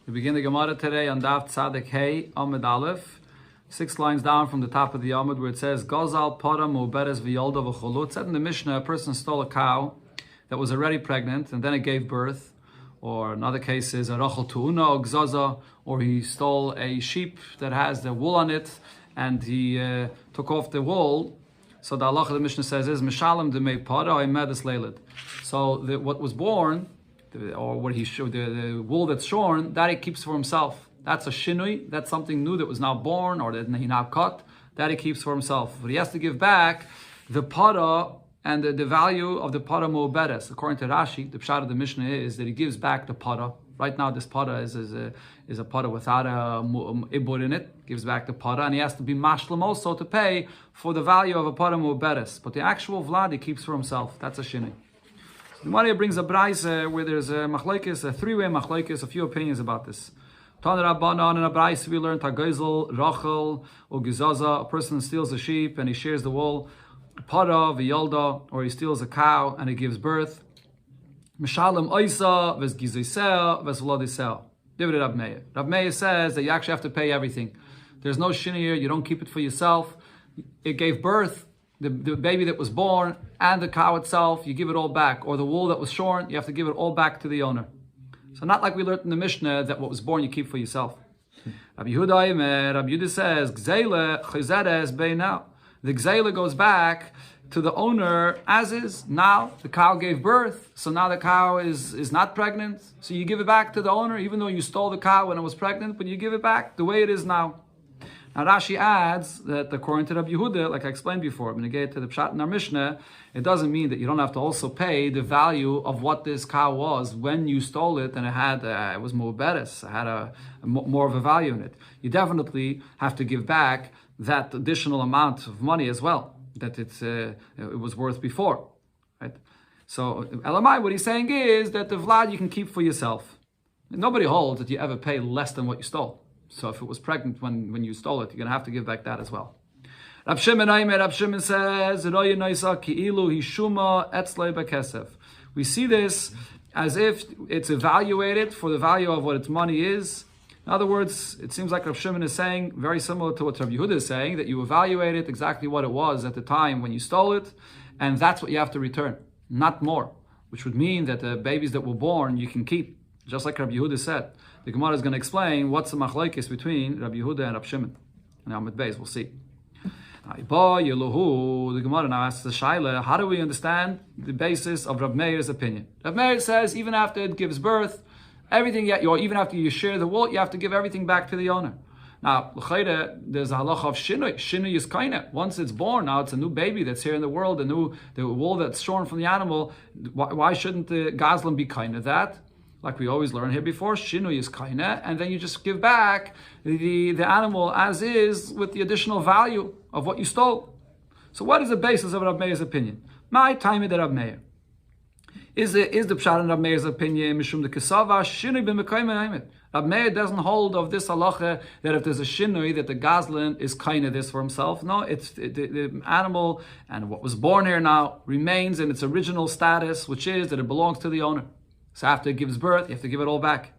We begin the Gemara today on Daf Tzaddik Hey Amud Aleph, 6 lines down from the top of the Amud, where it says Gazal Para Muberes V'Yolda V'Cholu. It said in the Mishnah, a person stole a cow that was already pregnant and then it gave birth. Or another case is a Rachel Tu'una or Gzaza, or he stole a sheep that has the wool on it and he took off the wool. So the halacha of the Mishnah says is Mishalem Demei Para Oimedes Leilid. So what was born, or what he showed, the wool that's shorn, that he keeps for himself. That's a shinui. That's something new that was now born or that he now cut. That he keeps for himself. But he has to give back the para and the value of the para mu'beres. According to Rashi, the pshat of the Mishnah is that he gives back the para. Right now, this para is a para without a ibur in it. Gives back the para, and he has to be mashlam also to pay for the value of a para mu'beres. But the actual vlad he keeps for himself. That's a shinui. The Gemara brings a brayse where there's a machlekes, a three-way machlekes, a few opinions about this. Tana Rabbanan, in a brayse we learned Hagezel, Rachel, or Gizaza. A person steals a sheep and he shares the wool. Para v'yolda, or he steals a cow and he gives birth. Mishalem oisa v'es gizisea v'es v'lodisea. Divided Rav Meir. Rav Meir says that you actually have to pay everything. There's no shinir here. You don't keep it for yourself. It gave birth. The baby that was born and the cow itself, you give it all back. Or the wool that was shorn, you have to give it all back to the owner. So not like we learned in the Mishnah that what was born you keep for yourself. Rabbi Yehuda says, Gzeile chizeres beina. The gzeile goes back to the owner as is. Now the cow gave birth, so now the cow is not pregnant. So you give it back to the owner, even though you stole the cow when it was pregnant, but you give it back the way it is now. Now Rashi adds that according to Rabbi Yehuda, like I explained before, when you get to the pshat in our Mishnah, it doesn't mean that you don't have to also pay the value of what this cow was when you stole it and it was mu'beres, it had more of a value in it. You definitely have to give back that additional amount of money as well that it was worth before, right? So Elamai, what he's saying is that the vlad you can keep for yourself. Nobody holds that you ever pay less than what you stole. So if it was pregnant when you stole it, you're going to have to give back that as well. Rab Shimon says, we see this as if it's evaluated for the value of what its money is. In other words, it seems like Rab Shimon is saying, very similar to what Rabbi Yehuda is saying, that you evaluate it exactly what it was at the time when you stole it, and that's what you have to return, not more. Which would mean that the babies that were born, you can keep, just like Rabbi Yehuda said. The Gemara is going to explain what's the machlekes between Rabbi Yehuda and Rab Shimon. And Amud Beis, we'll see. The Gemara now asks the Shaila, how do we understand the basis of Rab Meir's opinion? Rab Meir says, even after it gives birth, everything, or even after you share the wool, you have to give everything back to the owner. Now, there's a halacha of shinui. Shinui is kaina. Once it's born, now it's a new baby that's here in the world, the wool that's shorn from the animal. Why shouldn't the gazlan be kaina that? Like we always learn here before, shinui is kaina, and then you just give back the animal as is with the additional value of what you stole. So what is the basis of Rab Meir's opinion? My time at Rab Meir. Is the pshat in Rab Meir's opinion mishum the kesava shinui b'mekayim? Rab Meir doesn't hold of this halacha that if there's a shinui that the gazlan is kind of this for himself. No, the animal and what was born here now remains in its original status, which is that it belongs to the owner. So after it gives birth, you have to give it all back.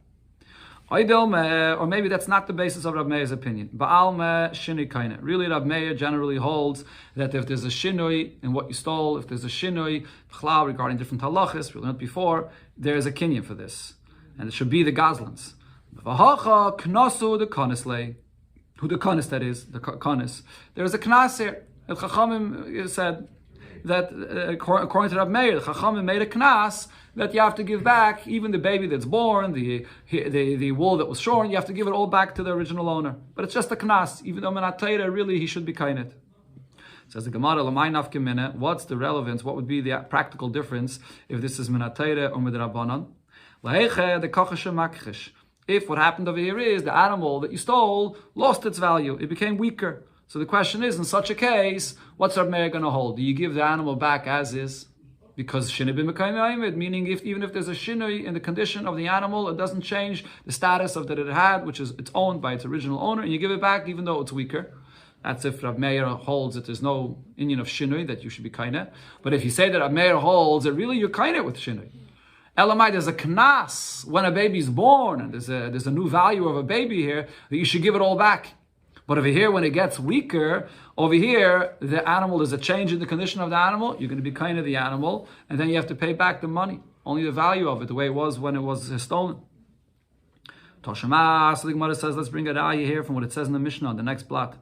Or maybe that's not the basis of Rab Meir's opinion. Ba'alma shinui kaina. Really, Rab Meir generally holds that if there's a shinui in what you stole, if there's a shinui regarding different halachas, we learned before, there is a kinyan for this. And it should be the gazlans. V'hacha knasu the kanis. Who the kanis that is, the kanis. There is a knas here. El Chachamim said that according to Rab Meir, the Chachamim made a knas that you have to give back even the baby that's born, the wool that was shorn, you have to give it all back to the original owner. But it's just a knas, even though Menat Torah, really he should be kainet. Says the Gemara, L'may nafka mina, what's the relevance, what would be the practical difference if this is Menat Torah or Midrabanan? L'heiche the kachashem makchish. If what happened over here is the animal that you stole lost its value, it became weaker. So the question is, in such a case, what's Rab Meir going to hold? Do you give the animal back as is? Because shinui b'mekayim, meaning even if there's a shinui in the condition of the animal, it doesn't change the status of that it had, which is it's owned by its original owner, and you give it back even though it's weaker. That's if Rab Meir holds that there's no inyan of shinui, that you should be kaina. But if you say that Rab Meir holds that really you're kaina with shinui, Elamai, there's a knas when a baby's born, and there's a new value of a baby here, that you should give it all back. But over here, when it gets weaker, over here, the animal, there's a change in the condition of the animal, you're going to be kind of the animal, and then you have to pay back the money, only the value of it, the way it was when it was stolen. Toshama, so the Gemara says, let's bring a raya here from what it says in the Mishnah on the next blot.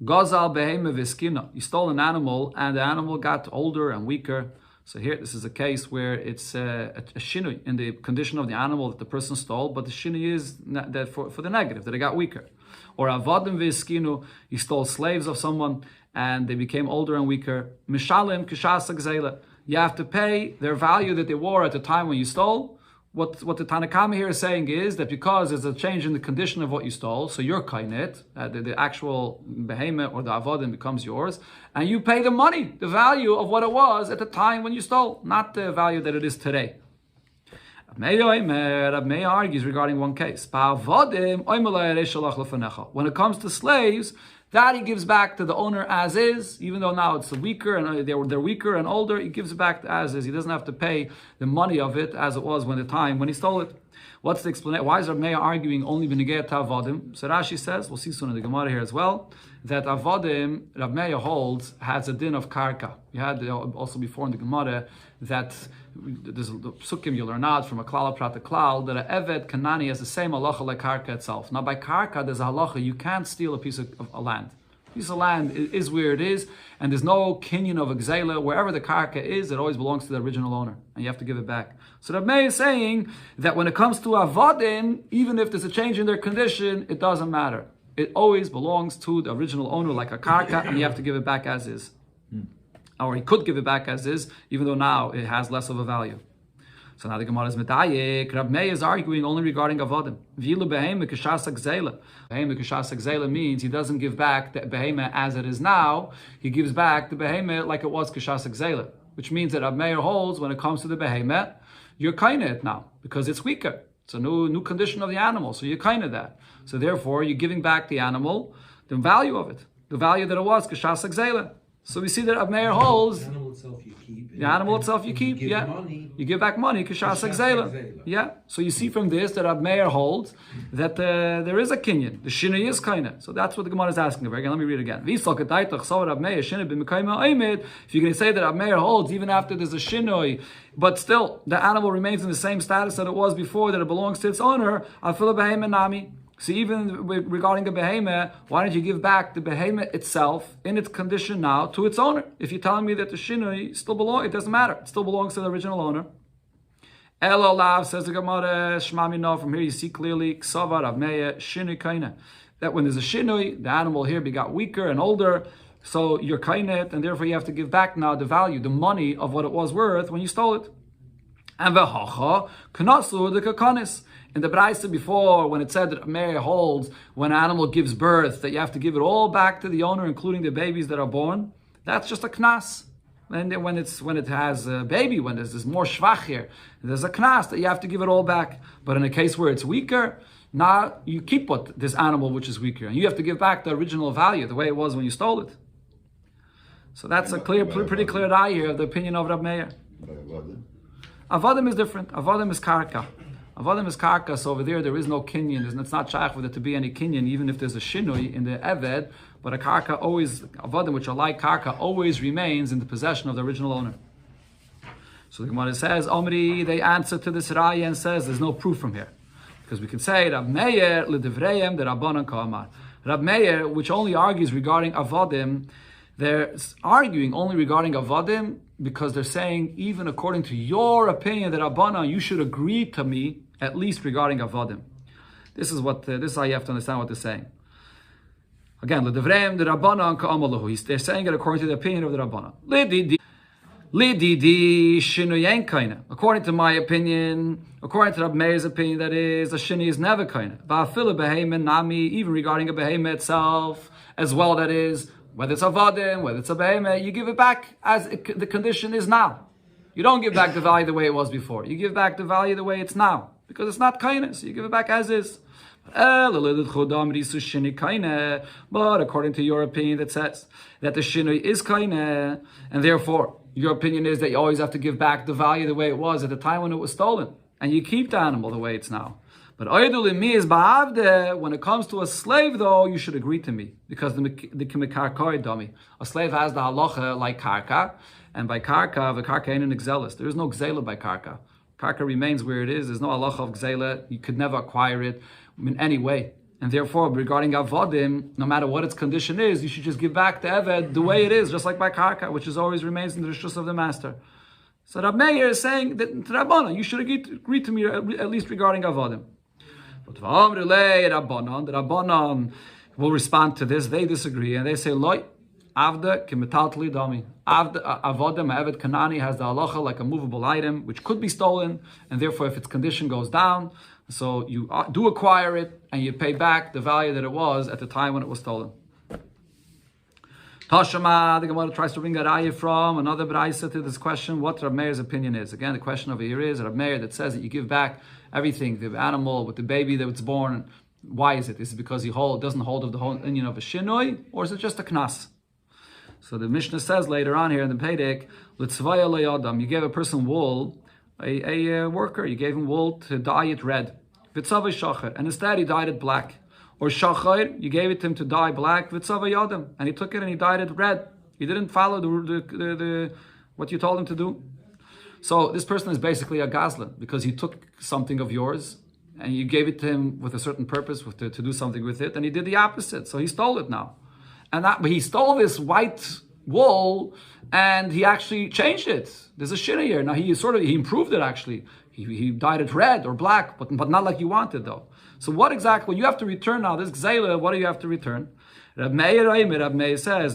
Gozal beheme viskina. You stole an animal, and the animal got older and weaker. So here, this is a case where it's a shinui in the condition of the animal that the person stole, but the shinui is that for the negative, that it got weaker. Or avodim v'eskinu, you stole slaves of someone, and they became older and weaker. Mishalim kishas gzeila. You have to pay their value that they wore at the time when you stole. What the Bava Kama here is saying is that because there's a change in the condition of what you stole, so you're kainet, the actual behemoth or the avodim becomes yours, and you pay the money, the value of what it was at the time when you stole, not the value that it is today. Rab Meir argues regarding one case. When it comes to slaves, that he gives back to the owner as is, even though now it's weaker and they're weaker and older, he gives it back as is. He doesn't have to pay the money of it as it was when the time when he stole it. What's the explanation? Why is Rab Meir arguing only b'negei to avodim? So Rashi says, we'll see soon in the Gemara here as well, that avodim, Rab Meir holds, has a din of karka. We had also before in the Gemara that there's the psukim you'll learn out from a klal prat to klal that a eved kanani has the same halacha like karka itself. Now by karka there's a halacha you can't steal a piece of land. A piece of land is where it is, and there's no kinyan of exela. Wherever the karka is, it always belongs to the original owner, and you have to give it back. So Rab Meir is saying that when it comes to avodim, even if there's a change in their condition, it doesn't matter. It always belongs to the original owner like a karka, and you have to give it back as is. Or he could give it back as is, even though now it has less of a value. So now the Gemara is medayek. Rab Meir is arguing only regarding avodim. V'ilu behema k'shas gzeila. Behema k'shas gzeila means he doesn't give back the behema as it is now. He gives back the behema like it was k'shas gzeila, which means that Rab Meir holds when it comes to the behema, you're kind of it now because it's weaker. It's a new condition of the animal, so you're kind of that. So therefore, you're giving back the animal the value of it, the value that it was k'shas gzeila. So we see that Rab Meir holds the animal itself you keep. The animal itself you keep. Yeah, money, you give back money. Kishas exela. Yeah. So you see from this that Rab Meir holds that there is a kinyan. The shinui is kinyan. So that's what the Gemara is asking about. Again, let me read it again. If you're going to say that Rab Meir holds even after there's a shinui, but still the animal remains in the same status that it was before, that it belongs to its owner, afil behemoth nami. So even regarding a behemoth, why don't you give back the behemoth itself in its condition now to its owner? If you're telling me that the shinui still belongs, it doesn't matter. It still belongs to the original owner. Elo lav, says the Gemara, Shmami no. From here you see clearly, Ksavar Rab Meir shinui kaina. That when there's a shinui, the animal here got weaker and older, so you're kainet, and therefore you have to give back now the value, the money of what it was worth when you stole it. And v'hacha knasu the kakanis. In the Braisa before, when it said that Meir holds when an animal gives birth, that you have to give it all back to the owner, including the babies that are born, that's just a knas. And when it has a baby, when there's more shvach here, there's a knas that you have to give it all back. But in a case where it's weaker, now you keep this animal which is weaker, and you have to give back the original value, the way it was when you stole it. So that's a pretty clear eye here of the opinion of Rab Meir. Avodim is different. Avodim is karka. Avodim is karka, so over there is no kinyan. It's not shaykh for there to be any kinyan, even if there's a shinui in the eved. But a karka always, avodim which are like karka, always remains in the possession of the original owner. So the Gemara says, Omri, they answer to this raya and says, there's no proof from here. Because we can say, Rab Meir, l'divrayim, the Rabbanan Ka'amar. Rab Meir, which only argues regarding avodim, they're arguing only regarding avodim because they're saying, even according to your opinion, that Rabbanan, you should agree to me, at least regarding avodim. This is how you have to understand what they're saying. Again, l'divrayim, the Rabbanan Ka'amalahu. They're saying it according to the opinion of the Rabbanan. Lididi shinuyen kaina. According to my opinion, according to Rab Meir's opinion, that is, a shini is never kaina. Va'afilu behemoth nami, even regarding a behemoth itself, as well, that is, whether it's a vadim, whether it's a behemoth, you give it back as the condition is now. You don't give back the value the way it was before. You give back the value the way it's now. because it's not kaina, so you give it back as is. But according to your opinion, that says that the shinui is kaina, and therefore your opinion is that you always have to give back the value the way it was at the time when it was stolen, and you keep the animal the way it's now. But when it comes to a slave, though, you should agree to me, because the kimekarkoi dummy, a slave has the halacha like karka, and by karka, the karka ain't an exelis. There is no gzela by karka. Karka remains where it is. There's no halacha of gzela. You could never acquire it in any way. And therefore, regarding avodim, no matter what its condition is, you should just give back the eved the way it is, just like by karka, which is always remains in the rishus of the master. So Rab Meir is saying that to Rabbana, you should agree to me at least regarding avodim. But the Rabbanon will respond to this. They disagree and they say, "Loi, avda kimetatli dami. Avda avodim eved kanani has the halacha like a movable item which could be stolen, and therefore, if its condition goes down, so you do acquire it and you pay back the value that it was at the time when it was stolen." Tashama, the Gemara tries to bring a raya from another brayso to this question, what Rab Meir's opinion is. Again, the question over here is Rab Meir that says that you give back everything, the animal with the baby that was born. Why is it? Is it because he doesn't hold of the whole union of a shinoi, or is it just a knas? So the Mishnah says later on here in the Pedek, L'tzvaya le'adam, you gave a person wool, a worker, you gave him wool to dye it red. V'tzavay shachar, and instead he dyed it black. Or shachar, you gave it to him to dye black, v'tzavay yadam, and he took it and he dyed it red. He didn't follow the what you told him to do. So this person is basically a gazlan, because he took something of yours and you gave it to him with a certain purpose, to do something with it, and he did the opposite. So he stole it now. But he stole this white wool and he actually changed it. There's a shina here. Now he improved it actually. He dyed it red or black, but not like you wanted though. So what exactly, when you have to return now, this gzela, what do you have to return? Rab Meir says,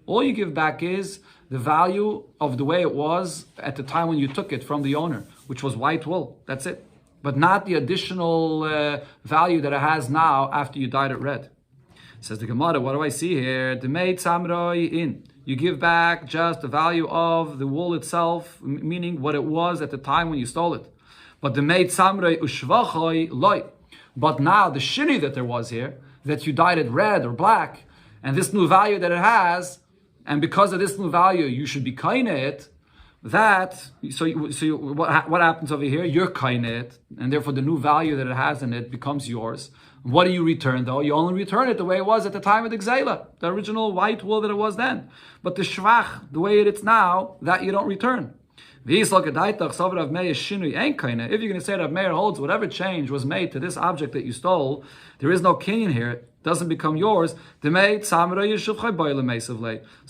all you give back is the value of the way it was at the time when you took it from the owner, which was white wool. That's it. But not the additional value that it has now after you dyed it red. Says the Gemara, what do I see here? You give back just the value of the wool itself, meaning what it was at the time when you stole it. But the made samrei ushvachoi loy. But now the shini that there was here, that you dyed it red or black, and this new value that it has, and because of this new value, you should be kaina it. What happens over here? You're kaina it, and therefore the new value that it has in it becomes yours. What do you return though? You only return it the way it was at the time of the gzela, the original white wool that it was then. But the shvach, the way it is now, that you don't return. If you're going to say Rab Meir holds whatever change was made to this object that you stole, there is no kinyan here, it doesn't become yours. So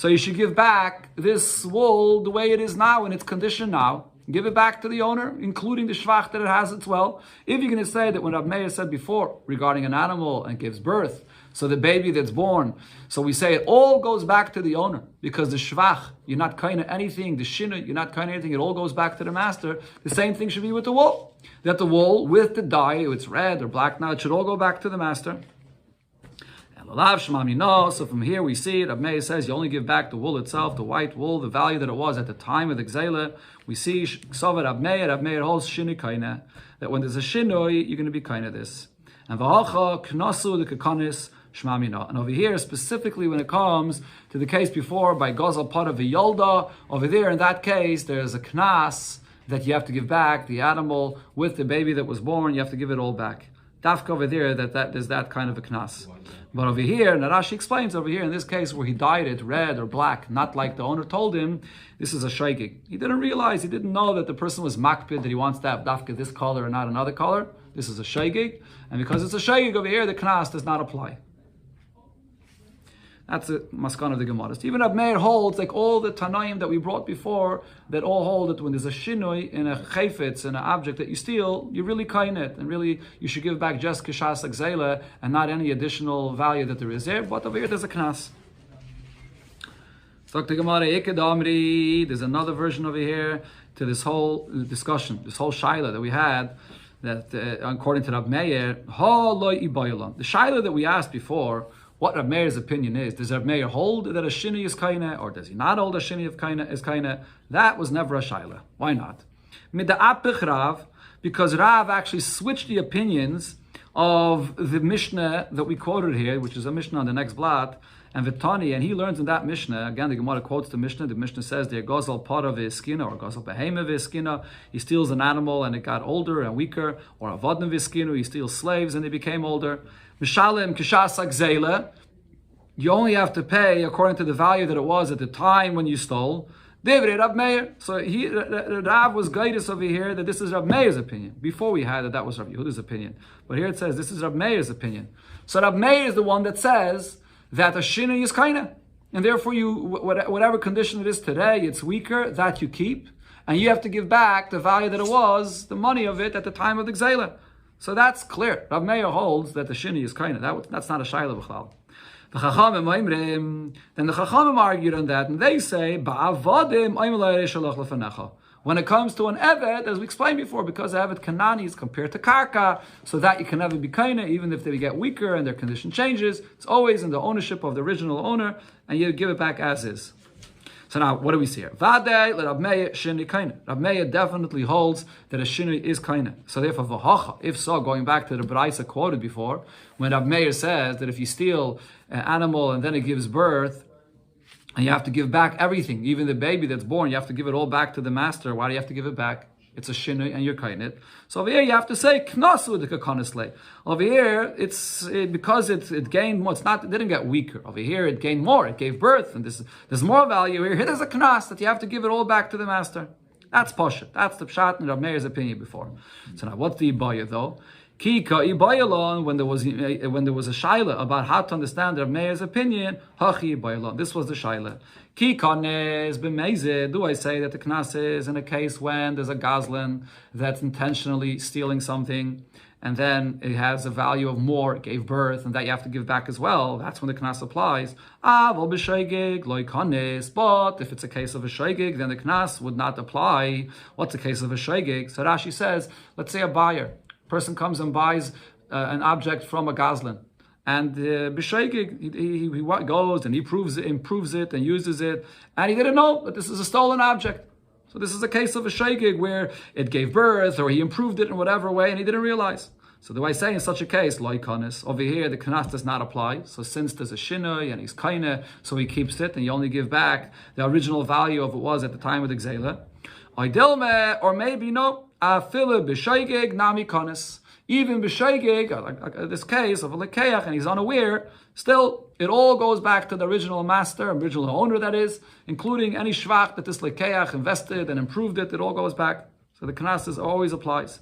you should give back this wool the way it is now, in its condition now. Give it back to the owner, including the shvach that it has as well. If you're going to say that when Rab Meir said before, regarding an animal and gives birth, so the baby that's born, so we say it all goes back to the owner, because the shvach, you're not kind of anything, the shina, you're not kind of anything, it all goes back to the master. The same thing should be with the wool. That the wool with the dye, if it's red or black now, it should all go back to the master. So from here we see, Rab Meir says you only give back the wool itself, the white wool, the value that it was at the time of the gzela. We see Rab Meir holds shinu kaina, that when there's a shinoi, you're going to be kaina this. And v'hacha knasu the kakanis shmamina. And over here, specifically when it comes to the case before by gozal part of v'yolda, over there in that case, there's a knas that you have to give back, the animal with the baby that was born, you have to give it all back. Dafka over there, that there's that kind of a knas. But over here, Narashi explains over here, in this case where he dyed it red or black, not like the owner told him, this is a shaygig. He didn't realize, he didn't know that the person was makpid, that he wants to have dafka this color and not another color. This is a shaygig. And because it's a shaygig over here, the knas does not apply. That's the maskan of the Gemara. Even Rab Meir holds, like all the Tanaim that we brought before, that all hold that when there's a shinoi in a chayfetz, in an object that you steal, you really kain it, and really you should give back just kishas gzela and not any additional value that there is there. But over here there's a knas. There's another version over here to this whole discussion, this whole shaila that we had, that according to Rab Meir, the shaila that we asked before, what Rab Meir's opinion is. Does Rab Meir hold that a shini is kaina, or does he not hold a shini of kaina is kaina? That was never a shaila. Why not? Because because Rav actually switched the opinions of the Mishnah that we quoted here, which is a Mishnah on the next blot, and Vitani, and he learns in that Mishnah, again, the Gemara quotes the Mishnah says, there Gozal Para V'Iskina, or Gozal Behema V'Iskina, he steals an animal and it got older and weaker, or Avadnim V'Iskinu, he steals slaves and they became older. Mishalim Kishasak Zela, you only have to pay according to the value that it was at the time when you stole. Divrei Rav Meir. So Rav was guided over here that this is Rav Meir's opinion. Before we had that was Rav Yehuda's opinion. But here it says this is Rav Meir's opinion. So Rav Meir is the one that says that a shinui is kaina. And therefore whatever condition it is today, it's weaker, that you keep. And you have to give back the value that it was, the money of it at the time of the Gzela. So that's clear. Rav Meir holds that the shinui is kaina. That's not a shayla b'chlal. Then the Chachamim argued on that, and they say, when it comes to an Evet, as we explained before, because Evet Kanani is compared to Karka, so that you can never be kaina, even if they get weaker and their condition changes, it's always in the ownership of the original owner, and you give it back as is. So now, what do we see here? Vadei Rav Meir shini kaina. Rav Meir definitely holds that a shinui is kaina. So therefore, v'hacha. If so, going back to the Braisa quoted before, when Rav Meir says that if you steal an animal and then it gives birth, and you have to give back everything, even the baby that's born, you have to give it all back to the master. Why do you have to give it back? It's a shinui and you're kainit. So over here you have to say knasu the kakonisle. Over here because it gained more. It didn't get weaker. Over here it gained more. It gave birth, and there's more value here. Here there's a knas that you have to give it all back to the master. That's pashat. That's the pshat in Rav Meir's opinion before. So now what's the ibaya though? Kika ibayalon, when there was a shaila about how to understand Rav Meir's opinion, hachi ibayalon. This was the shaila. Kikanes b'meizeh. Do I say that the knas is in a case when there's a gazlan that's intentionally stealing something, and then it has a value of more, it gave birth, and that you have to give back as well? That's when the knas applies. Avol b'shaygig loy kanes. But if it's a case of a shaygig, then the knas would not apply. What's a case of a shaygig? So Rashi says, let's say a buyer. Person comes and buys an object from a gazlan, and b'shaygig he goes and he improves it and uses it, and he didn't know that this is a stolen object. So this is a case of a shaygig where it gave birth or he improved it in whatever way and he didn't realize. So do I say in such a case, loy kanes, over here the kanas does not apply. So since there's a shinui and he's kaina, so he keeps it and you only give back the original value of it was at the time of the gzela. Or maybe no. Afila b'shaygig nami kanes. Even b'shaygig, like this case of a lekeach, and he's unaware, still it all goes back to the original master, original owner that is, including any shvach that this lekeach invested and improved it. It all goes back. So the kanas always applies.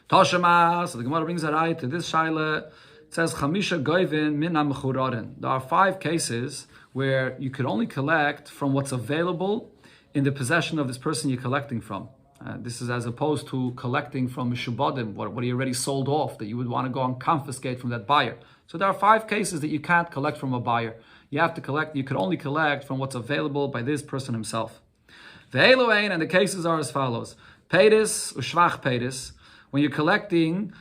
Toshema. So the Gemara brings a right to this shaila. It says chamisha goyvin min ha-mechurarin. There are 5 cases where you could only collect from what's available in the possession of this person you're collecting from. This is as opposed to collecting from Mishubadim, what he already sold off, that you would want to go and confiscate from that buyer. So there are 5 cases that you can't collect from a buyer. You can only collect from what's available by this person himself. Ve'eluein, and the cases are as follows. Peiris, u'shvach peiris. When you're collecting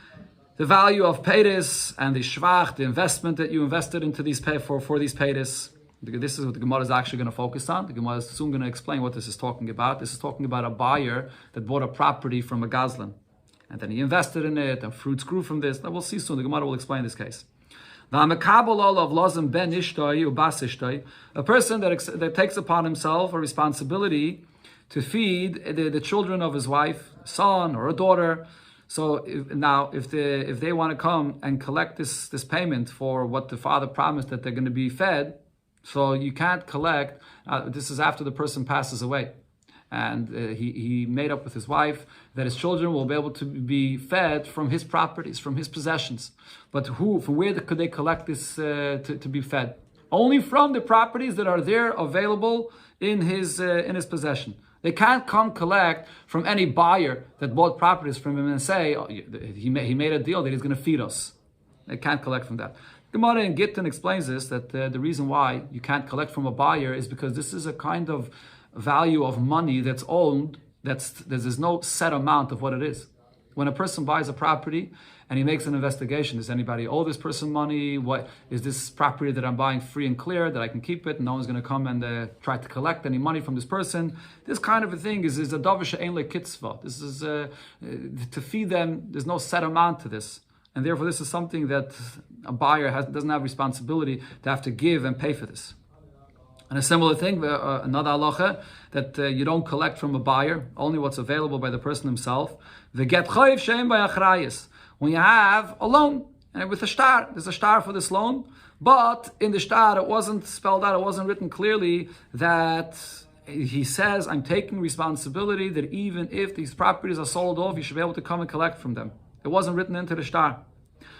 the value of peiris and the shvach, the investment that you invested into these for these peiris. This is what the Gemara is actually going to focus on. The Gemara is soon going to explain what this is talking about. This is talking about a buyer that bought a property from a gazlan, and then he invested in it, and fruits grew from this. Now we'll see soon. The Gemara will explain this case. A person that takes upon himself a responsibility to feed the children of his wife, son or a daughter. So if they want to come and collect this payment for what the father promised that they're going to be fed. So you can't collect, this is after the person passes away. And he made up with his wife that his children will be able to be fed from his properties, from his possessions. But from where could they collect this to be fed? Only from the properties that are there available in his possession. They can't come collect from any buyer that bought properties from him and say, oh, he made a deal that he's going to feed us. They can't collect from that. Gemara in Gittin explains this, that the reason why you can't collect from a buyer is because this is a kind of value of money that's owned, there's no set amount of what it is. When a person buys a property and he makes an investigation, does anybody owe this person money? What is this property that I'm buying free and clear, that I can keep it and no one's going to come and try to collect any money from this person? This kind of a thing is a davar she'ein le kitzva. This is to feed them. There's no set amount to this, and therefore this is something that a buyer doesn't have responsibility to have to give and pay for this. And a similar thing, another halacha, that you don't collect from a buyer, only what's available by the person himself. The get chayiv she'ein b'achrayis. When you have a loan, and with a shtar, there's a shtar for this loan, but in the shtar it wasn't spelled out, it wasn't written clearly that he says, I'm taking responsibility that even if these properties are sold off, you should be able to come and collect from them. It wasn't written into the shtar.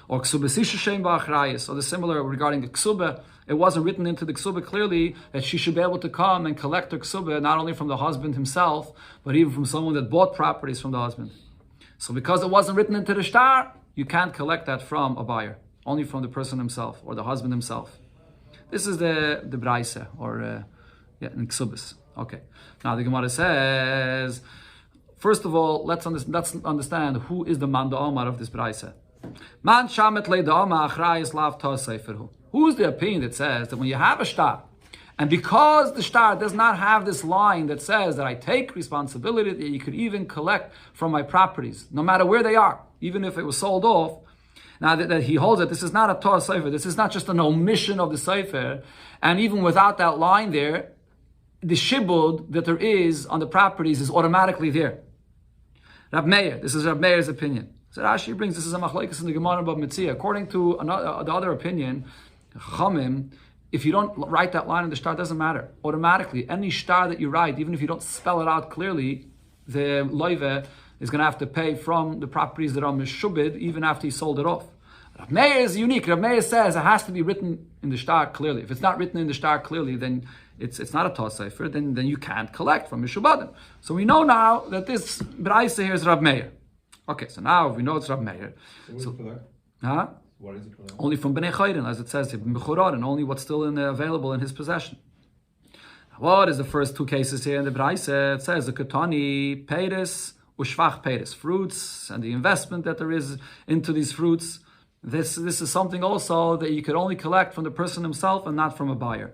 Or ksubah she'ein b'achrayis, or the similar regarding the ksubah. It wasn't written into the ksubah clearly that she should be able to come and collect her ksubah not only from the husband himself, but even from someone that bought properties from the husband. So because it wasn't written into the shtar, you can't collect that from a buyer, only from the person himself or the husband himself. This is the braise, or in ksubas. Okay. Now the Gemara says, first of all, let's understand who is the man da'amar of this braise. Man shamet le da'amar achrayis lav ta'seferhu. Who's the opinion that says that when you have a shtar, and because the shtar does not have this line that says that I take responsibility that you could even collect from my properties, no matter where they are, even if it was sold off, now that he holds it, this is not a Torah Sefer, this is not just an omission of the Sefer, and even without that line there, the shibud that there is on the properties is automatically there. Rab Meir, this is Rab Meir's opinion. So Rashi brings, this is a machlokes in the Gemara Bava Kama. According to the other opinion, Chachamim, if you don't write that line in the shtar, it doesn't matter. Automatically, any shtar that you write, even if you don't spell it out clearly, the loive is going to have to pay from the properties that are meshubid, even after he sold it off. Rav Meir is unique. Rav Meir says it has to be written in the shtar clearly. If it's not written in the shtar clearly, then it's not a Torah Sefer, then you can't collect from Mishubadim. So we know now that this Braisa here is Rav Meir. Okay, so now we know it's Rav Meir. What is it for? Only from Bnei Chayrin, as it says, and only what's still available in his possession. What is the first two cases here in the Braise? It says the Ketani, Peiris, Ushvach Peiris, fruits, and the investment that there is into these fruits. This is something also that you could only collect from the person himself and not from a buyer.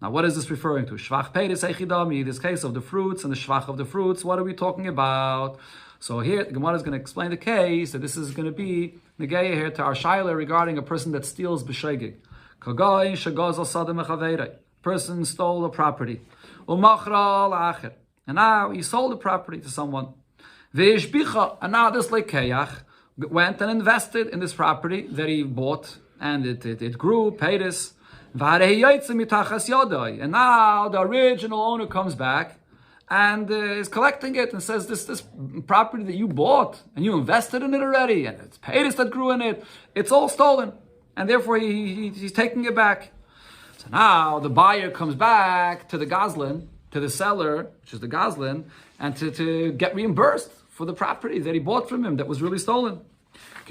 Now, what is this referring to? Shvach Peiris Echidami, this case of the fruits and the Shvach of the fruits, what are we talking about? So here, the Gemara is going to explain the case, that this is going to be Negeya here to our Shaila regarding a person that steals B'shegig. Kagay Shagaz al-Sadam Echaveirei. Person stole a property. Umachra al-Acher. And now he sold the property to someone. Ve'ishbicha. And now this Lekeach went and invested in this property that he bought, and it grew, paid us. And now the original owner comes back and is collecting it and says, this property that you bought and you invested in it already, and it's paydas that grew in it, it's all stolen, and therefore he's taking it back. So now the buyer comes back to the Gazlan, to the seller, which is the Gazlan, and to get reimbursed for the property that he bought from him that was really stolen.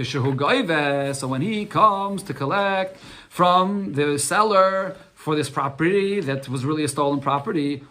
So when he comes to collect from the seller for this property that was really a stolen property,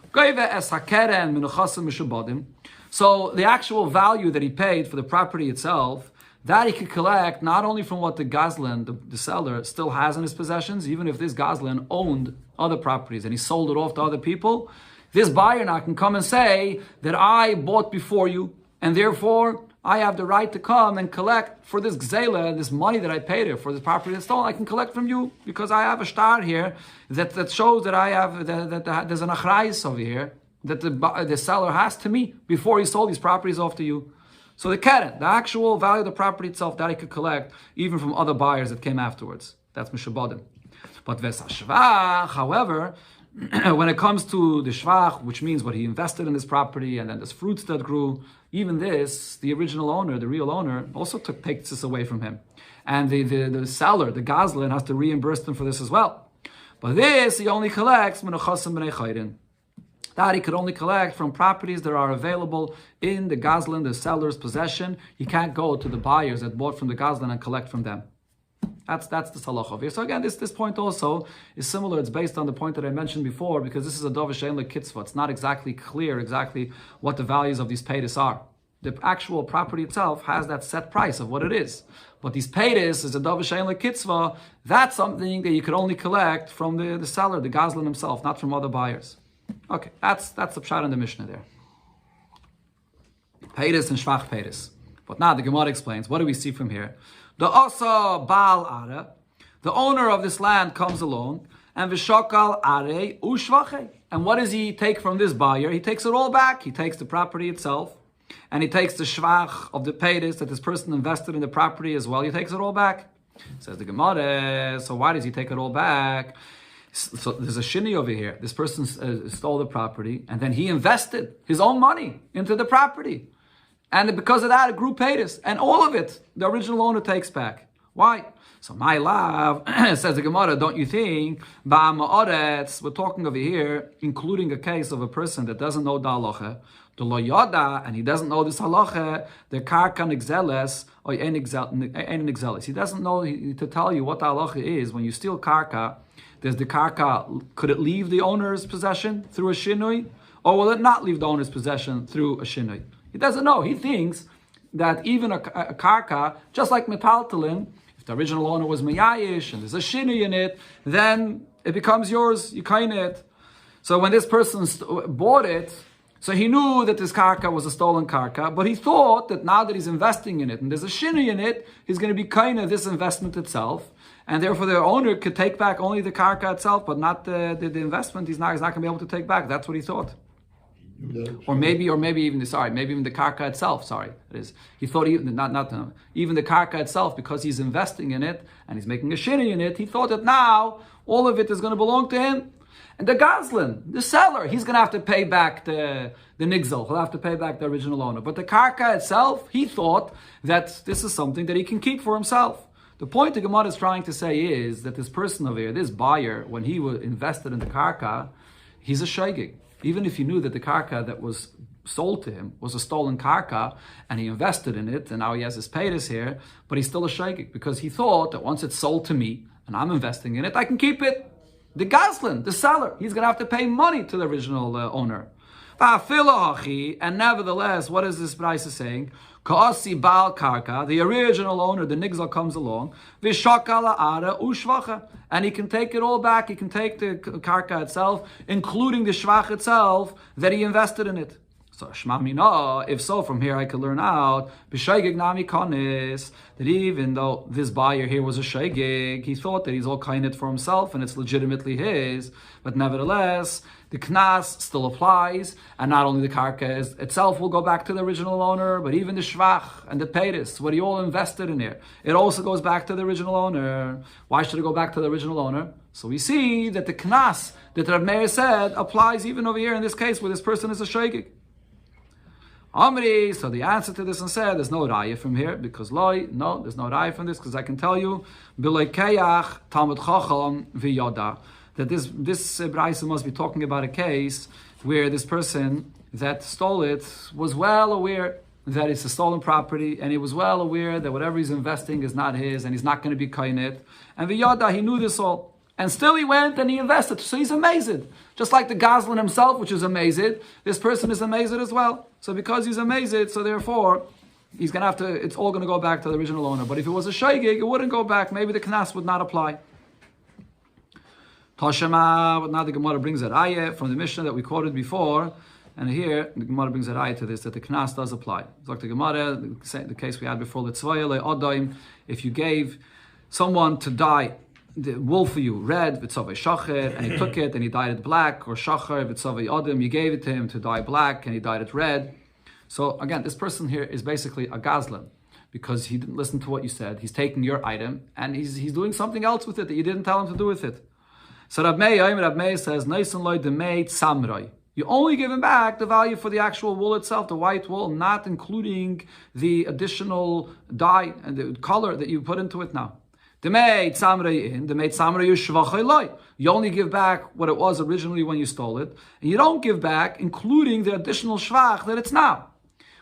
so the actual value that he paid for the property itself, that he could collect not only from what the Gazlan, the seller, still has in his possessions, even if this Gazlan owned other properties and he sold it off to other people, this buyer now can come and say that I bought before you, and therefore I have the right to come and collect for this gzela, this money that I paid her for this property that's stolen. I can collect from you because I have a shtar here that shows that I have that there's an achrayis over here that the seller has to me before he sold these properties off to you. So the keren, the actual value of the property itself, that I could collect even from other buyers that came afterwards. That's mishabadim. But vesashvach, however, when it comes to the shvach, which means what he invested in this property and then there's fruits that grew, even this, the original owner, the real owner, also takes this away from him. And the seller, the Gazlan, has to reimburse them for this as well. But this, he only collects menuchasim b'nei chayrin. That he could only collect from properties that are available in the Gazlan, the seller's possession. He can't go to the buyers that bought from the Gazlan and collect from them. That's the halacha over here. So again, this point also is similar. It's based on the point that I mentioned before, because this is a davar she'ein le kitzva. It's not exactly clear exactly what the values of these peidos are. The actual property itself has that set price of what it is. But these paytis is a davashayin like kitzvah. That's something that you could only collect from the seller, the gazlan himself, not from other buyers. Okay, that's the pshat in the Mishnah there. Paytis and shvach paytis. But now the Gemara explains. What do we see from here? The asa baal ara, the owner of this land comes along, and v'shakal are ushvache. And what does he take from this buyer? He takes it all back. He takes the property itself, and he takes the shvach of the paytis that this person invested in the property as well. He takes it all back. Says the Gemara, so why does he take it all back? So there's a shini over here. This person stole the property, and then he invested his own money into the property. And because of that, it grew paytis. And all of it, the original owner takes back. Why? So my love, says the Gemara, don't you think, we're talking over here, including a case of a person that doesn't know the halacha, the lo yada, and he doesn't know this halacha, the karka nigzeles, or ein nigzeles. He doesn't know to tell you what the halacha is. When you steal karka, does the karka, could it leave the owner's possession through a shinui? Or will it not leave the owner's possession through a shinui? He doesn't know. He thinks that even a karka, just like metaltalin, the original owner was meyayish and there's a shinui in it, then it becomes yours, you kain it. So when this person bought it, so he knew that this karka was a stolen karka, but he thought that now that he's investing in it and there's a shinui in it, he's going to be kain this investment itself, and therefore the owner could take back only the karka itself, but not the investment. He's not going to be able to take back. That's what he thought. Or maybe even the karka itself. Sorry, it is. He thought even the karka itself, because he's investing in it and he's making a shini in it. He thought that now all of it is going to belong to him. And the gazlan, the seller, he's going to have to pay back the nigzel. He'll have to pay back the original owner. But the karka itself, he thought that this is something that he can keep for himself. The point the Gemara is trying to say is that this person over here, this buyer, when he was invested in the karka, he's a shaygig. Even if he knew that the karka that was sold to him was a stolen karka, and he invested in it, and now he has his paytas here, but he's still a shaykik, because he thought that once it's sold to me, and I'm investing in it, I can keep it. The gazlan, the seller, he's going to have to pay money to the original owner. And nevertheless, what is this price saying? Ka'asi bal karka, the original owner, the nigzal comes along, v'shakala ara ushvacha, and he can take it all back. He can take the karka itself, including the shvach itself that he invested in it. So shma mina, if so, from here I could learn out b'shaygig nami kanis, that even though this buyer here was a shaygig, he thought that he's all kainit for himself and it's legitimately his, but nevertheless the knas still applies, and not only the karka itself will go back to the original owner, but even the shvach and the paytis, what he all invested in here, it also goes back to the original owner. Why should it go back to the original owner? So we see that the knas that Rav Meir said applies even over here in this case where this person is a shaygig. Amri, so the answer to this and said, there's no raya from here, because there's no raya from this, because I can tell you, B'loi keyach Talmud Chacham v'yoda, that this Braisa must be talking about a case where this person that stole it was well aware that it's a stolen property, and he was well aware that whatever he's investing is not his, and he's not going to be kainit. And v'yoda, he knew this all. And still he went and he invested. So he's amazed. Just like the gazlan himself, which is amazed, this person is amazed as well. So because he's amazed, so therefore, he's going to have to, it's all going to go back to the original owner. But if it was a shaygig, it wouldn't go back. Maybe the knas would not apply. Toshema, but now the Gemara brings a raya from the Mishnah that we quoted before. And here, the Gemara brings a raya to this, that the knas does apply. Like the Gemara, the case we had before, if you gave someone to die, the wool for you, red, v'tzavei shacher, and he took it and he dyed it black, or shacher, v'tzavei adam, you gave it to him to dye black and he dyed it red. So again, this person here is basically a gazlan, because he didn't listen to what you said. He's taking your item and he's doing something else with it that you didn't tell him to do with it. So Rav Meir says, Neisan loy demei tzamroi. You only give him back the value for the actual wool itself, the white wool, not including the additional dye and the color that you put into it now. You only give back what it was originally when you stole it, and you don't give back including the additional shvach that it's now.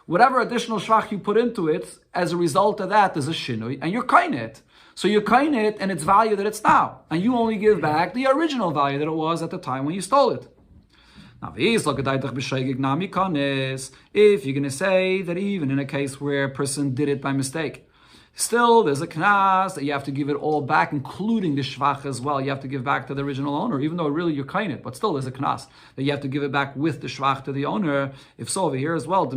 Whatever additional shvach you put into it, as a result of that, there's a shinui, and you're kain it. So you're kain it and its value that it's now, and you only give back the original value that it was at the time when you stole it. Now, if you're going to say that even in a case where a person did it by mistake, still there's a knas that you have to give it all back, including the shvach as well. You have to give back to the original owner, even though really you're kind it, but still there's a knas that you have to give it back with the shvach to the owner. If so, over here as well,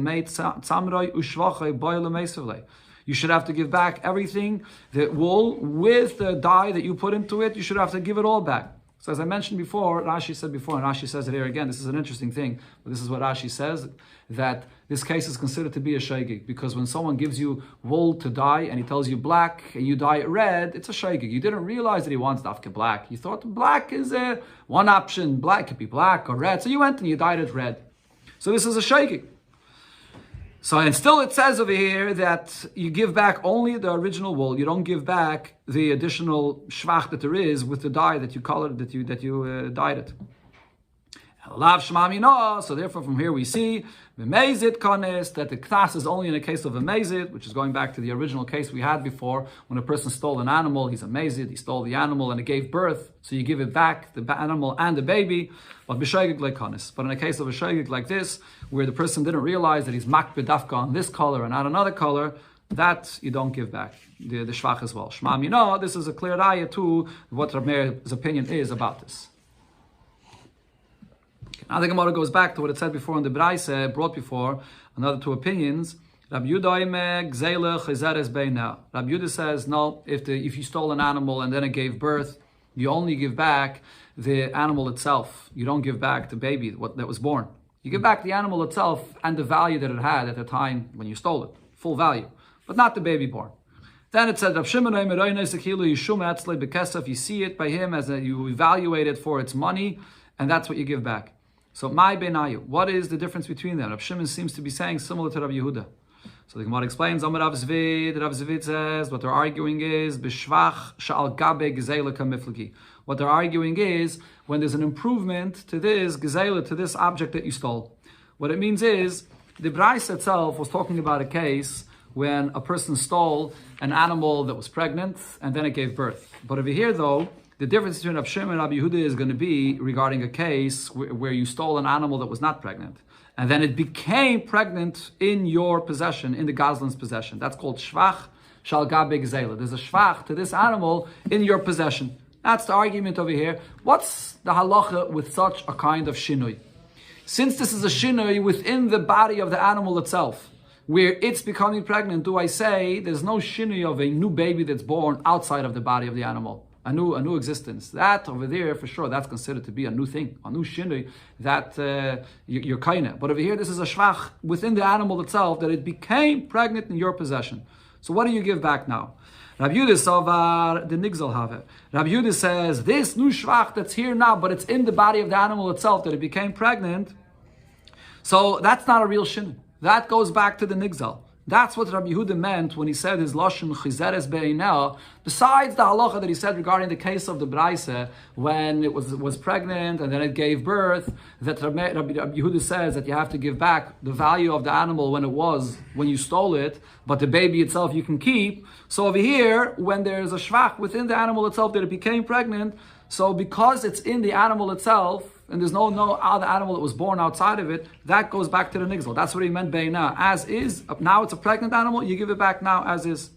you should have to give back everything, the wool with the dye that you put into it. You should have to give it all back. So as I mentioned before, Rashi said before, and Rashi says it here again, this is an interesting thing, but this is what Rashi says, that this case is considered to be a shaygig, because when someone gives you wool to dye and he tells you black and you dye it red, it's a shaygig. You didn't realize that he wants dafka black. You thought black is one option, black could be black or red, so you went and you dyed it red. So this is a shaygig. So, and still it says over here that you give back only the original wool. You don't give back the additional shvach that there is with the dye that you colored, that you dyed it. So therefore from here we see that the knas is only in a case of a mezid, which is going back to the original case we had before, when a person stole an animal, he's a mezid, he stole the animal and it gave birth, so you give it back, the animal and the baby, but in a case of a shaygig like this, where the person didn't realize that he's makbid dafka on this color and not another color, that you don't give back, the shvach as well. Shmam, this is a clear ayah to what Rav Meir's opinion is about this. Now the Gemara goes back to what it said before in the Braise, brought before, another two opinions. Rabbi Yehuda says, no, if you stole an animal and then it gave birth, you only give back the animal itself. You don't give back the baby that was born. You give back the animal itself and the value that it had at the time when you stole it, full value, but not the baby born. Then it said, you see it by him as you evaluate it for its money, and that's what you give back. So, my benayu, what is the difference between them? Rav Shimon seems to be saying similar to Rav Yehuda. So the Gemara explains, Rav Zvid says, what they're arguing is, b'shvach sha'al gabe gezela kamiflagi. What they're arguing is, when there's an improvement to this gezela, to this object that you stole. What it means is, the Braise itself was talking about a case when a person stole an animal that was pregnant, and then it gave birth. But over here though, the difference between Rav Shimon and Rabbi Yehuda is going to be regarding a case where you stole an animal that was not pregnant, and then it became pregnant in your possession, in the gazlan's possession. That's called shvach shal gabe gzela. There's a shvach to this animal in your possession. That's the argument over here. What's the halacha with such a kind of shinui? Since this is a shinui within the body of the animal itself, where it's becoming pregnant, do I say there's no shinui of a new baby that's born outside of the body of the animal? A new existence. That over there, for sure, that's considered to be a new thing, a new shinui, that you're kaina. But over here, this is a shvach within the animal itself, that it became pregnant in your possession. So what do you give back now? Rabbi Yehuda savar the nigzal have. Rabbi Yehuda says, this new shvach that's here now, but it's in the body of the animal itself, that it became pregnant. So that's not a real shinui. That goes back to the nigzal. That's what Rabbi Yehuda meant when he said his lashon chizeres be'inel. Besides the halacha that he said regarding the case of the Braise, when it was pregnant and then it gave birth, that Rabbi Yehuda says that you have to give back the value of the animal when you stole it, but the baby itself you can keep. So over here, when there's a shvach within the animal itself that it became pregnant, so because it's in the animal itself, and there's no other animal that was born outside of it, that goes back to the nigzal. That's what he meant beina. As is, now it's a pregnant animal, you give it back now as is.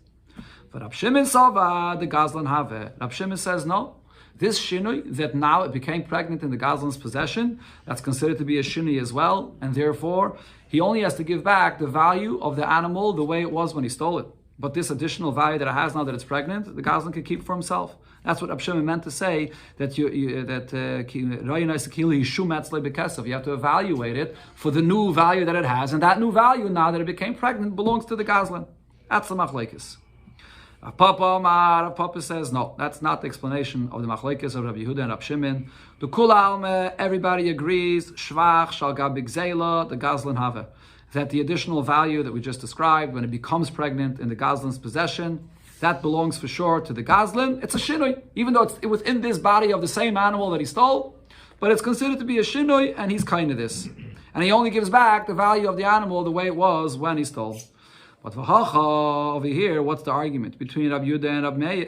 But Rab Shimon Sava, the Gazlan have. Rab Shimon says no. This shinui, that now it became pregnant in the Gazlan's possession, that's considered to be a shinui as well, and therefore he only has to give back the value of the animal the way it was when he stole it. But this additional value that it has now that it's pregnant, the Gazlan can keep for himself. That's what Rab Shimon meant to say, that you have to evaluate it for the new value that it has, and that new value now that it became pregnant belongs to the Gazlan. That's the machlekes. Papa says no, that's not the explanation of the machlekes of Rabbi Yehuda and Rab Shimon. The kul alme, everybody agrees, shvach shal gabig zela, the Gazlan have, that the additional value that we just described when it becomes pregnant in the Gazlan's possession, that belongs for sure to the Gazlan. It's a shinui, even though it's within this body of the same animal that he stole, but it's considered to be a shinui, and he's kind of this. And he only gives back the value of the animal the way it was when he stole. But for Hacha, over here, what's the argument between Rabbi Yehuda and Rabbi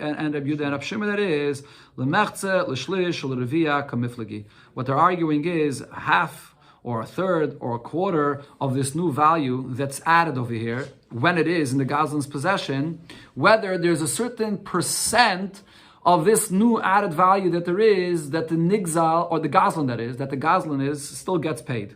Yehuda and Rab Shimon? That is, l'mechze, l'shlish, l'revia, kamiflagi. What they're arguing is half or a third, or a quarter of this new value that's added over here, when it is in the Gazlan's possession, whether there's a certain percent of this new added value that there is, that the Nigzal, or the Gazlan that the Gazlan is, still gets paid.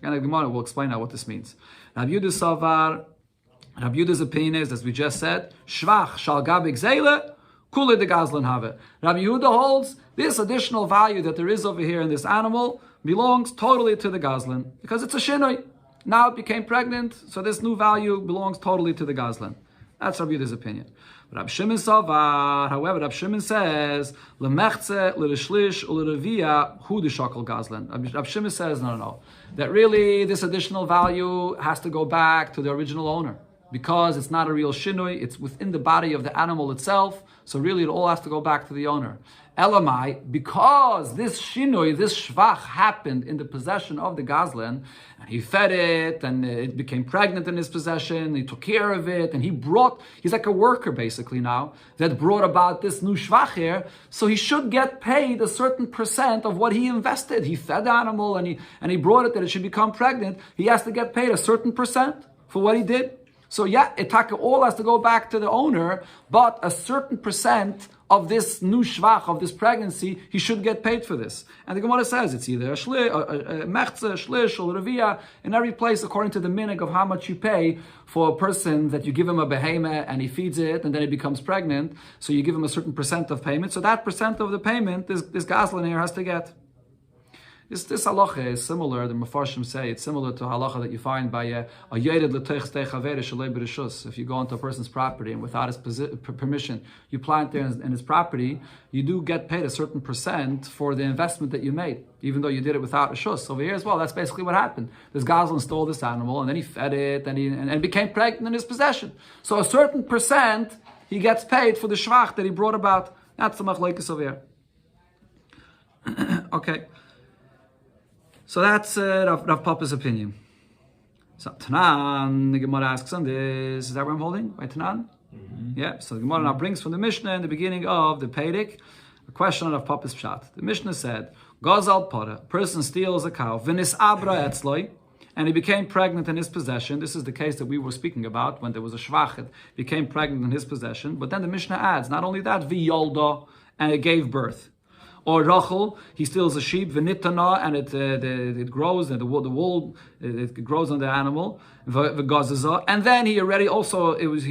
And the Gemara will explain now what this means. Rabbi Yehuda's opinion is, as we just said, Shvach shal gabik zeile, kule de Gazlan have. Rabbi Yehuda holds this additional value that there is over here in this animal belongs totally to the Gazlan, because it's a shinoi. Now it became pregnant, so this new value belongs totally to the Gazlan. That's Rabbi Yehuda's opinion. Rab Shimon Savar, however, Rab Shimon says, Lemechze, L'Rishlish, L'Revia, Hu de Shakal Gazlan. Rab Shimon says, no. That really this additional value has to go back to the original owner, because it's not a real shinui, it's within the body of the animal itself, so really it all has to go back to the owner. Elamai, because this shinui, this shvach happened in the possession of the Gazlan, and he fed it, and it became pregnant in his possession, he took care of it, and he's like a worker basically now, that brought about this new shvach here, so he should get paid a certain percent of what he invested. He fed the animal, and he brought it that it should become pregnant. He has to get paid a certain percent for what he did. So yeah, Itaka all has to go back to the owner, but a certain percent of this new shvach, of this pregnancy, he should get paid for this. And the Gemara says it's either a mechze, shlish, or revia, in every place according to the minig of how much you pay for a person that you give him a behemoth and he feeds it and then it becomes pregnant. So you give him a certain percent of payment. So that percent of the payment, this Gazlan here has to get. This halacha is similar, the Mefarshim say, it's similar to halacha that you find by a yered l'teich stei chavere shalei b'rishus. If you go into a person's property and without his permission, you plant there in his property, you do get paid a certain percent for the investment that you made, even though you did it without a shus. Over here as well, that's basically what happened. This Gazlan stole this animal, and then he fed it, and it became pregnant in his possession. So a certain percent, he gets paid for the shvach that he brought about. That's the machlokes over here. Okay. So that's Rav Papa's opinion. So Tanan, the Gemara asks on this. Is that where I'm holding? By Tanan? Mm-hmm. Yeah. So the Gemara now brings from the Mishnah in the beginning of the Pedic a question on Rav Papa's pshat. The Mishnah said, Gazal Pora, person steals a cow, V'nis Abra Etzloi, and he became pregnant in his possession. This is the case that we were speaking about when there was a shvach, it became pregnant in his possession. But then the Mishnah adds, not only that, V'yolda, and it gave birth. Or Rachel, he steals a sheep, v'nitana, and it grows, and the wool it grows on the animal, v'gazaza, and then he already also it was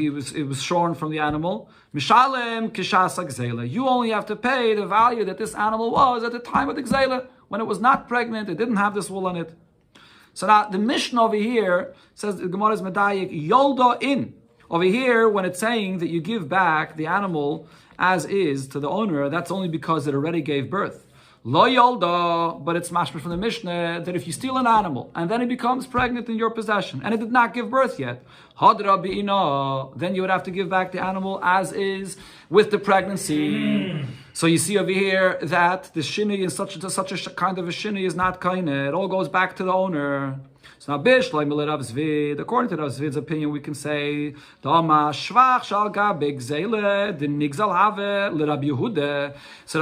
shorn from the animal. Mishalem kishasak zela. You only have to pay the value that this animal was at the time of the gzela, when it was not pregnant, it didn't have this wool on it. So now the Mishnah over here says the Gemara's medayik yolda in. Over here, when it's saying that you give back the animal as is to the owner, that's only because it already gave birth. Lo yolda, but it's mashma from the Mishnah that if you steal an animal and then it becomes pregnant in your possession and it did not give birth yet, hadra bi'ina, then you would have to give back the animal as is with the pregnancy. So you see over here that the shini is such a kind of a shini is not kaina. It all goes back to the owner. So now, according to Rav Zvid's opinion, we can say, so Rav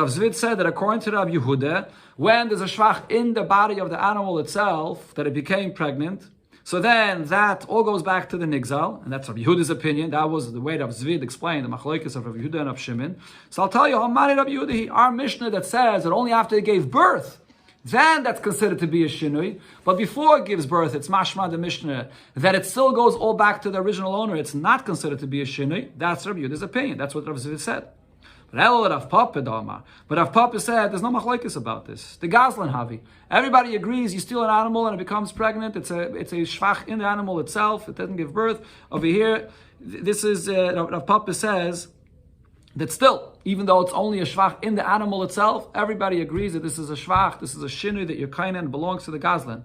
Zvid said that according to Rav Yehuda, when there's a shvach in the body of the animal itself, that it became pregnant, so then that all goes back to the nigzal, and that's Rav Yehuda's opinion. That was the way Rav Zvid explained the machlokes of Rav Yehuda and Rav Shimon. So I'll tell you, Rav Yehuda, our Mishnah that says that only after it gave birth, then that's considered to be a shinui. But before it gives birth, it's mashma the Mishnah that it still goes all back to the original owner. It's not considered to be a shinui. That's Rav Yehuda's opinion. That's what Rav Zvid said. But Rav Papa said there's no machlokes about this. The Gazlan Havi. Everybody agrees you steal an animal and it becomes pregnant. It's a shvach in the animal itself. It doesn't give birth. Over here, this is Rav Papa says that still, even though it's only a shvach in the animal itself, everybody agrees that this is a shvach, this is a shinu, that your kainen belongs to the Gazlan.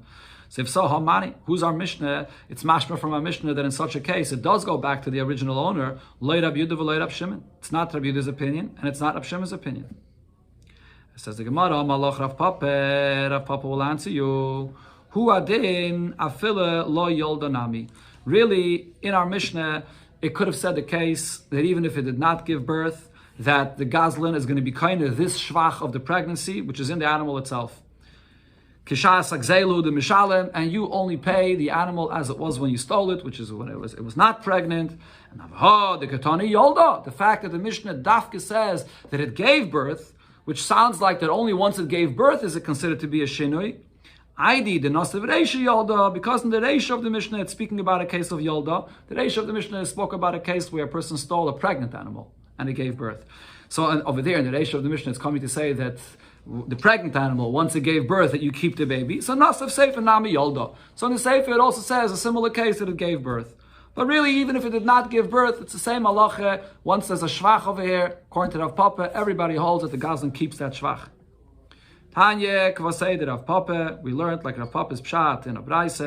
So if so, how many? Who's our Mishnah? It's mashma from our Mishnah that in such a case, it does go back to the original owner. Lo Rab Yehuda v'lo Rab Shimon. It's not Rab Yehuda's opinion, and it's not Rab Shimon's opinion. It says the Gemara, Malach Rav Papa. Rav Papa will answer you. Hu adin afila lo yoldanami. Really, in our Mishnah, it could have said the case that even if it did not give birth, that the Gazlan is going to be kind of this shvach of the pregnancy, which is in the animal itself. Kishas Agzelu the Mishalem, and you only pay the animal as it was when you stole it, which is when it was not pregnant. And the Katani Yolda, the fact that the Mishnah Dafka says that it gave birth, which sounds like that only once it gave birth is it considered to be a shinui. ID the Nasav Reisha Yolda, because in the Reisha of the Mishnah it's speaking about a case of Yolda. The Reisha of the Mishnah spoke about a case where a person stole a pregnant animal and it gave birth. So over there in the Reisha of the Mishnah it's coming to say that the pregnant animal, once it gave birth, that you keep the baby. So Nasav Sefer Nami Yolda. So in the Sefer it also says a similar case that it gave birth. But really, even if it did not give birth, it's the same halacha. Once there's a shvach over here, according to Rav Papa, everybody holds that the Gazlan keeps that shvach. Tanya Kvasei Rav Papa, we learned like Rav Papa's pshat in a braise,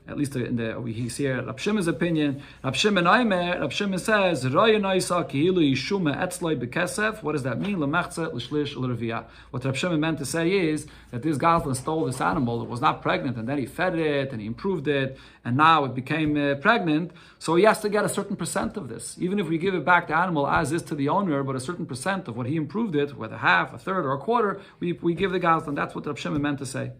at least we see here Rav Shimon's opinion. Rav Shimon says, what does that mean? What Rav Shimon meant to say is that this Gazlan stole this animal, it was not pregnant, and then he fed it, and he improved it, and now it became pregnant, so he has to get a certain percent of this. Even if we give it back the animal as is to the owner, but a certain percent of what he improved it, whether half, a third, or a quarter, we give the Gazlan. That's what Rav Shimon meant to say.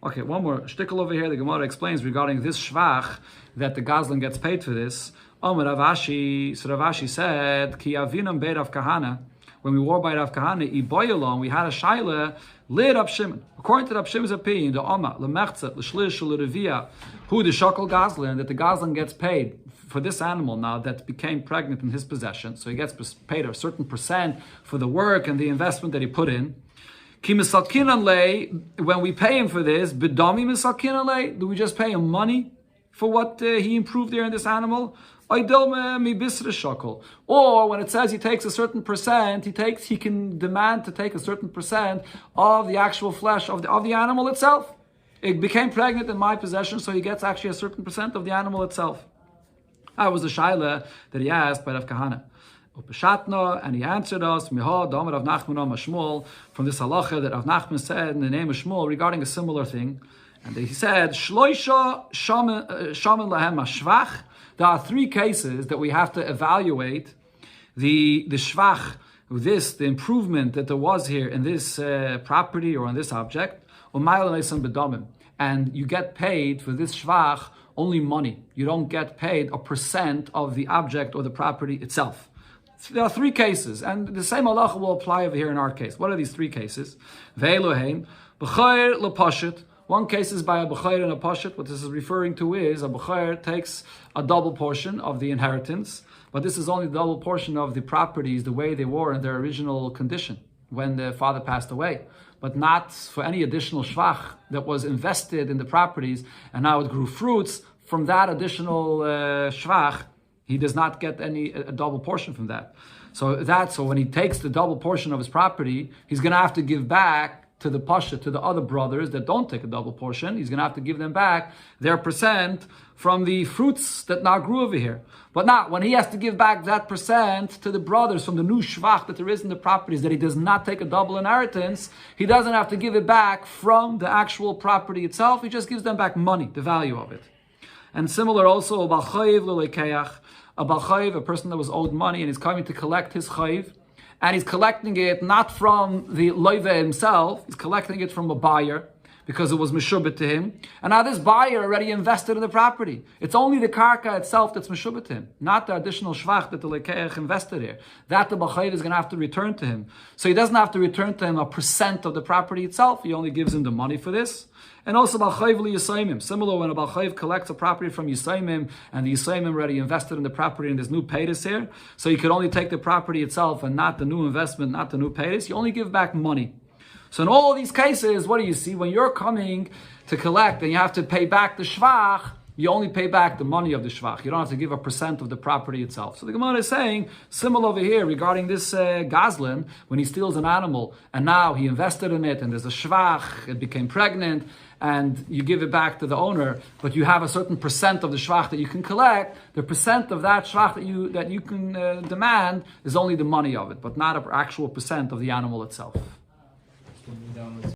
Okay, one more shtickle over here. The Gemara explains regarding this shvach that the Gazlan gets paid for this. Omer Rav Ashi, so Rav Ashi said, Ki avinam bei Rav Kahana. When we were by Rav Kahana, iboyalon, we had a shaila lit Rav Shimon. According to Rav Shimon's opinion, the Oma, lemechtzet, l'shlish, l'revia, who the shakal Gazlan, that the Gazlan gets paid for this animal now that became pregnant in his possession. So he gets paid a certain percent for the work and the investment that he put in. When we pay him for this, do we just pay him money for what he improved there in this animal? Or when it says he takes a certain percent, he can demand to take a certain percent of the actual flesh of the animal itself. It became pregnant in my possession, so he gets actually a certain percent of the animal itself. That was the shaila that he asked by Rav Kahana. And he answered us from this halacha that Rav Nachman said in the name of Shmuel regarding a similar thing. And he said, there are three cases that we have to evaluate the shvach, the improvement that there was here in this property or in this object. And you get paid for this shvach only money. You don't get paid a percent of the object or the property itself. There are three cases, and the same halacha will apply over here in our case. What are these three cases? Ve'elohein, b'chayr lepashit. One case is by a b'chayr and a pashit. What this is referring to is a b'chayr takes a double portion of the inheritance, but this is only the double portion of the properties the way they were in their original condition when the father passed away, but not for any additional shvach that was invested in the properties, and now it grew fruits from that additional shvach. He does not get a double portion from that. So when he takes the double portion of his property, he's going to have to give back to the pasha, to the other brothers that don't take a double portion. He's going to have to give them back their percent from the fruits that now grew over here. But not when he has to give back that percent to the brothers from the new shvach that there is in the properties, that he does not take a double inheritance, he doesn't have to give it back from the actual property itself. He just gives them back money, the value of it. And similar also, a balchayiv, a person that was owed money and he's coming to collect his chayiv, and he's collecting it not from the loive himself, he's collecting it from a buyer because it was meshubet to him. And now this buyer already invested in the property. It's only the karka itself that's meshubet to him, not the additional shvach that the lekeach invested here. That the balchayiv is going to have to return to him. So he doesn't have to return to him a percent of the property itself. He only gives him the money for this. And also balchayiv li-yisaimim. Similar, when a balchayiv collects a property from yisaimim, and the yisaimim already invested in the property and there's new paytas here, so you could only take the property itself and not the new investment, not the new paytas. You only give back money. So in all these cases, what do you see? When you're coming to collect and you have to pay back the shvach, you only pay back the money of the shvach. You don't have to give a percent of the property itself. So the Gemara is saying, similar over here regarding this Gazlan, when he steals an animal and now he invested in it and there's a shvach, it became pregnant, and you give it back to the owner, but you have a certain percent of the shvach that you can collect. The percent of that shvach that you can demand is only the money of it, but not an actual percent of the animal itself.